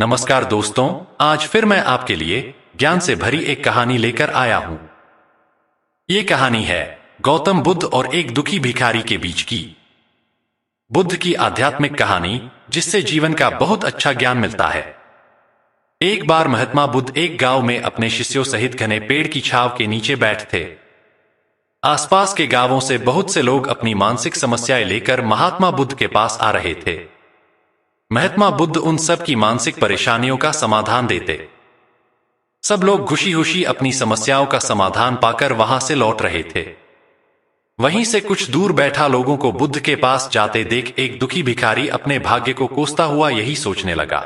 नमस्कार दोस्तों, आज फिर मैं आपके लिए ज्ञान से भरी एक कहानी लेकर आया हूं। ये कहानी है गौतम बुद्ध और एक दुखी भिखारी के बीच की। बुद्ध की आध्यात्मिक कहानी जिससे जीवन का बहुत अच्छा ज्ञान मिलता है। एक बार महात्मा बुद्ध एक गांव में अपने शिष्यों सहित घने पेड़ की छांव के नीचे बैठे थे। आसपास के गांवों से बहुत से लोग अपनी मानसिक समस्याएं लेकर महात्मा बुद्ध के पास आ रहे थे। महात्मा बुद्ध उन सब की मानसिक परेशानियों का समाधान देते। सब लोग खुशी खुशी अपनी समस्याओं का समाधान पाकर वहां से लौट रहे थे। वहीं से कुछ दूर बैठा लोगों को बुद्ध के पास जाते देख एक दुखी भिखारी अपने भाग्य को कोसता हुआ यही सोचने लगा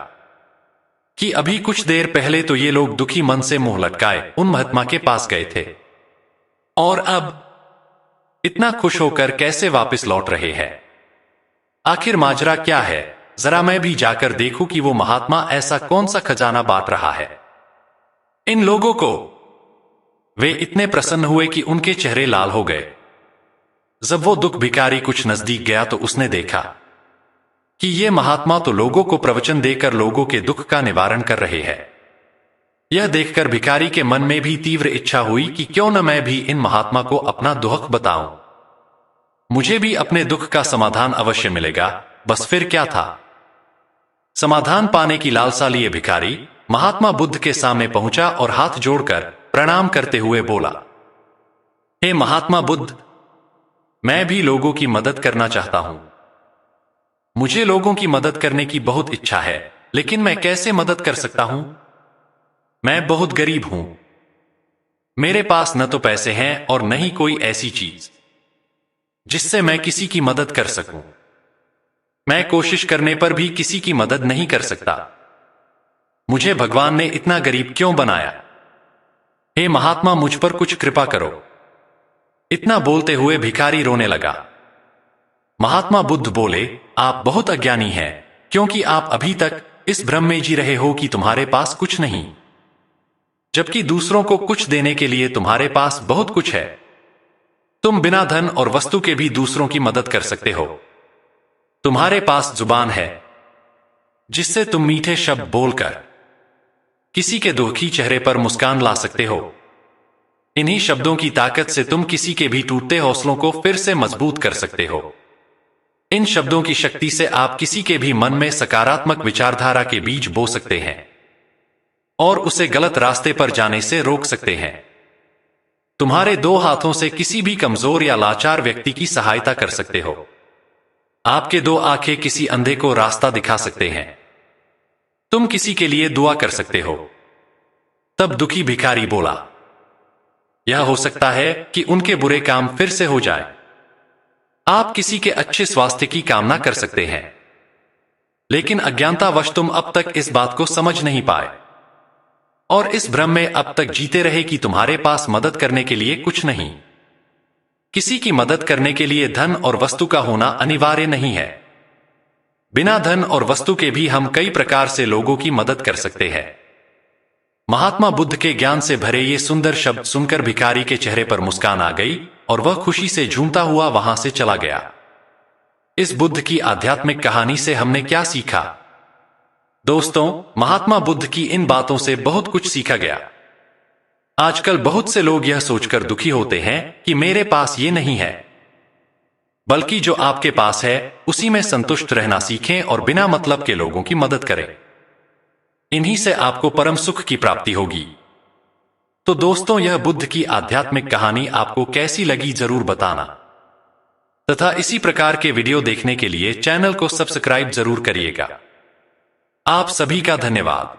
कि अभी कुछ देर पहले तो ये लोग दुखी मन से मुंह लटकाए उन महात्मा के पास गए थे, और अब इतना खुश होकर कैसे वापस लौट रहे हैं। आखिर माजरा क्या है? जरा मैं भी जाकर देखूं कि वो महात्मा ऐसा कौन सा खजाना बांट रहा है इन लोगों को। वे इतने प्रसन्न हुए कि उनके चेहरे लाल हो गए। जब वो दुख भिखारी कुछ नजदीक गया तो उसने देखा कि ये महात्मा तो लोगों को प्रवचन देकर लोगों के दुख का निवारण कर रहे हैं। यह देखकर भिखारी के मन में भी तीव्र इच्छा हुई कि क्यों न मैं भी इन महात्मा को अपना दुख बताऊं। मुझे भी अपने दुख का समाधान अवश्य मिलेगा। बस फिर क्या था, समाधान पाने की लालसा लिए भिखारी महात्मा बुद्ध के सामने पहुंचा और हाथ जोड़कर प्रणाम करते हुए बोला, हे महात्मा बुद्ध, मैं भी लोगों की मदद करना चाहता हूं। मुझे लोगों की मदद करने की बहुत इच्छा है, लेकिन मैं कैसे मदद कर सकता हूं? मैं बहुत गरीब हूं। मेरे पास न तो पैसे हैं और न ही कोई ऐसी चीज जिससे मैं किसी की मदद कर सकूं। मैं कोशिश करने पर भी किसी की मदद नहीं कर सकता। मुझे भगवान ने इतना गरीब क्यों बनाया? हे महात्मा, मुझ पर कुछ कृपा करो। इतना बोलते हुए भिखारी रोने लगा। महात्मा बुद्ध बोले, आप बहुत अज्ञानी हैं, क्योंकि आप अभी तक इस भ्रम में जी रहे हो कि तुम्हारे पास कुछ नहीं, जबकि दूसरों को कुछ देने के लिए तुम्हारे पास बहुत कुछ है। तुम बिना धन और वस्तु के भी दूसरों की मदद कर सकते हो। तुम्हारे पास जुबान है जिससे तुम मीठे शब्द बोलकर किसी के दुखी चेहरे पर मुस्कान ला सकते हो। इन्हीं शब्दों की ताकत से तुम किसी के भी टूटते हौसलों को फिर से मजबूत कर सकते हो। इन शब्दों की शक्ति से आप किसी के भी मन में सकारात्मक विचारधारा के बीज बो सकते हैं और उसे गलत रास्ते पर जाने से रोक सकते हैं। तुम्हारे दो हाथों से किसी भी कमजोर या लाचार व्यक्ति की सहायता कर सकते हो। आपके दो आंखें किसी अंधे को रास्ता दिखा सकते हैं। तुम किसी के लिए दुआ कर सकते हो। तब दुखी भिखारी बोला, यह हो सकता है कि उनके बुरे काम फिर से हो जाए। आप किसी के अच्छे स्वास्थ्य की कामना कर सकते हैं, लेकिन अज्ञानतावश तुम अब तक इस बात को समझ नहीं पाए और इस भ्रम में अब तक जीते रहे कि तुम्हारे पास मदद करने के लिए कुछ नहीं। किसी की मदद करने के लिए धन और वस्तु का होना अनिवार्य नहीं है। बिना धन और वस्तु के भी हम कई प्रकार से लोगों की मदद कर सकते हैं। महात्मा बुद्ध के ज्ञान से भरे ये सुंदर शब्द सुनकर भिखारी के चेहरे पर मुस्कान आ गई और वह खुशी से झूमता हुआ वहां से चला गया। इस बुद्ध की आध्यात्मिक कहानी से हमने क्या सीखा? दोस्तों, महात्मा बुद्ध की इन बातों से बहुत कुछ सीखा गया। आजकल बहुत से लोग यह सोचकर दुखी होते हैं कि मेरे पास ये नहीं है, बल्कि जो आपके पास है उसी में संतुष्ट रहना सीखें और बिना मतलब के लोगों की मदद करें। इन्हीं से आपको परम सुख की प्राप्ति होगी। तो दोस्तों, यह बुद्ध की आध्यात्मिक कहानी आपको कैसी लगी जरूर बताना, तथा इसी प्रकार के वीडियो देखने के लिए चैनल को सब्सक्राइब जरूर करिएगा। आप सभी का धन्यवाद।